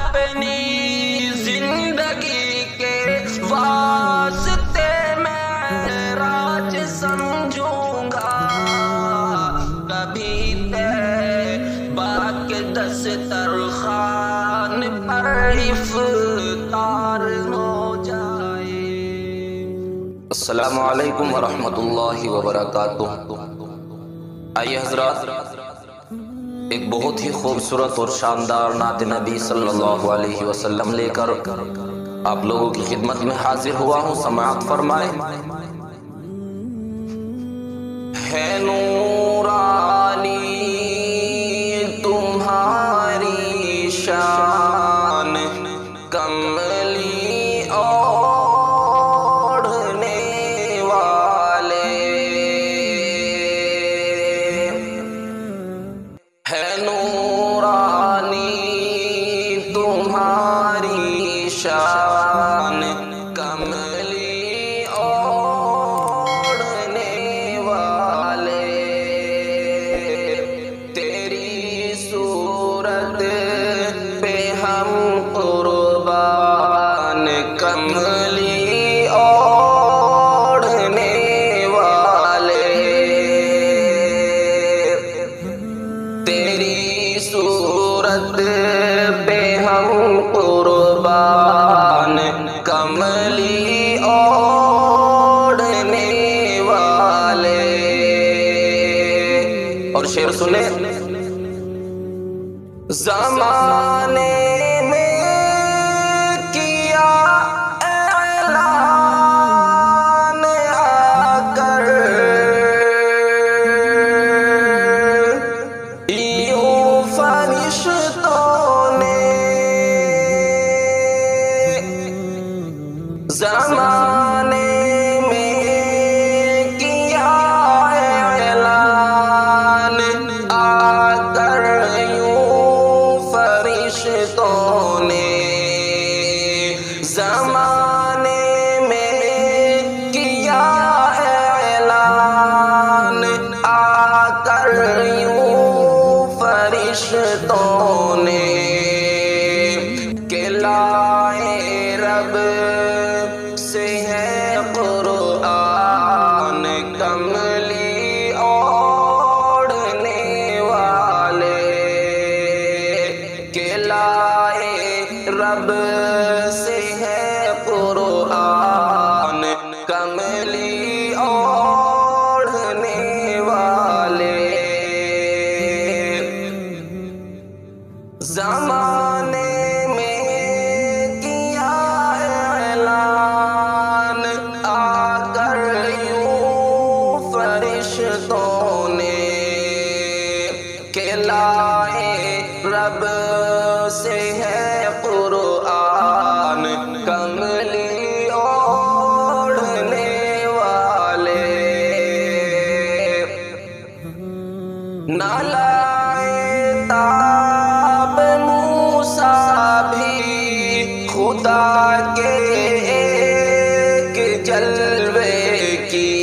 اپنی زندگی کے واسطے میں راج سمجھوں گا، کبھی طیبہ کے دسترخوان پر افطار ہو جائے۔ السلام علیکم ورحمۃ اللہ وبرکاتہ۔ آئیے حضرات، ایک بہت ہی خوبصورت اور شاندار نعت نبی صلی اللہ علیہ وسلم لے کر آپ لوگوں کی خدمت میں حاضر ہوا ہوں، سماعت فرمائیں۔ ہے نورانی تمہاری شان، کملی اوڑھنے والے، ہے نورانی تمہاری شان، کملی اوڑھنے والے، تیری صورت پہ ہم قربان، کملی اوڑھنے والے، تیری صورت پہ ہم قربان، کملی اوڑھنے والے۔ اور شعر سنیں۔ زمانے میں کیا اعلان آ کر، یوں فرشتوں نے، زمانے میں کیا اعلان آ کر، یوں فرشتوں نے، زمانے میں کیا اعلان آ کر، یوں فرشتوں نے، کہ لائے رب سے ہے قرآن، کملی اوڑھنے والے، کہ لائے رب سے ہے قرآن، کملی اوڑھنے والے، زمانے میں کیا اعلان آ کر، یوں فرشتوں نے، کہ لائے رب سے ہے قرآن، کملی اوڑھنے والے، نہ لائے تاب موسیٰ بھی خدا کے ایک جلوے کی،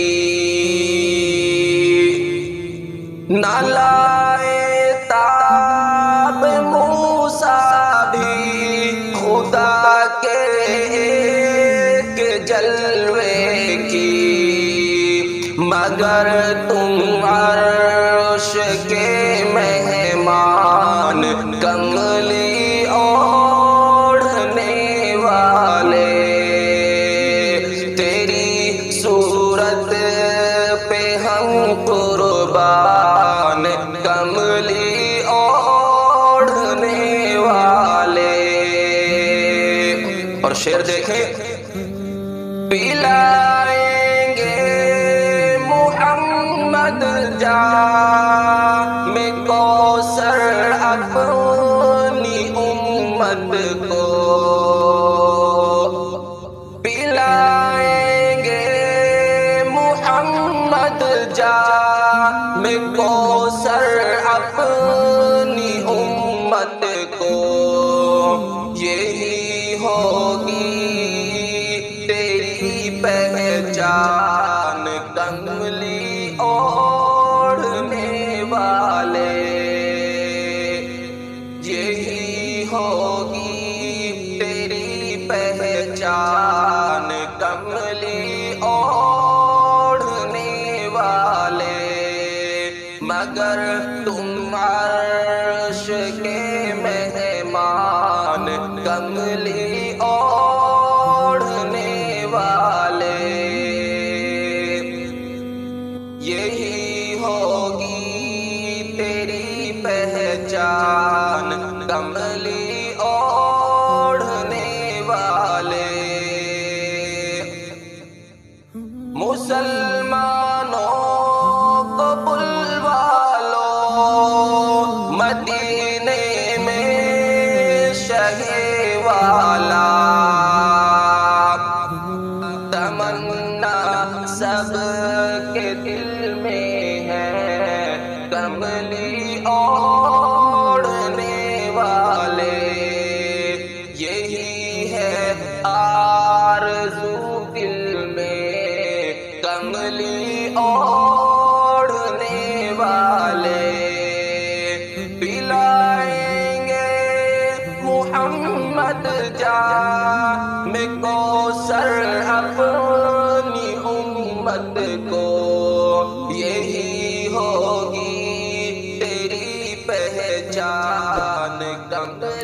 نہ لائے تاب موسیٰ بھی خدا کے ایک جلوے کی، مگر تم عرش کے مہمان، کملی اوڑھنے والے، تیری صورت پہ ہم قربان، کملی اوڑھنے والے۔ اور شعر دیکھیں۔ پلائیں گے محمد جام کوثر اپنی امت کو، پلائیں گے محمد جام کوثر اپنی امت کو، یہی ہوگی تیری پہچان، کملی اوڑھنے والے، یہی ہوگی کملی اوڑھنے والے، یہی ہوگی تیری پہچان، کملی اوڑھنے والے۔ مسلمانوں کو بلوا لو مدینے میں شہ والا، تمنا سب کے دل میں ہے، کملی اوڑھنے والے، یہی ہے آرزو دل میں، کملی اوڑھنے والے۔ پلائیں گے محمد جام کوثر اپنی امت کو، یہی ہوگی تیری پہچان، کملی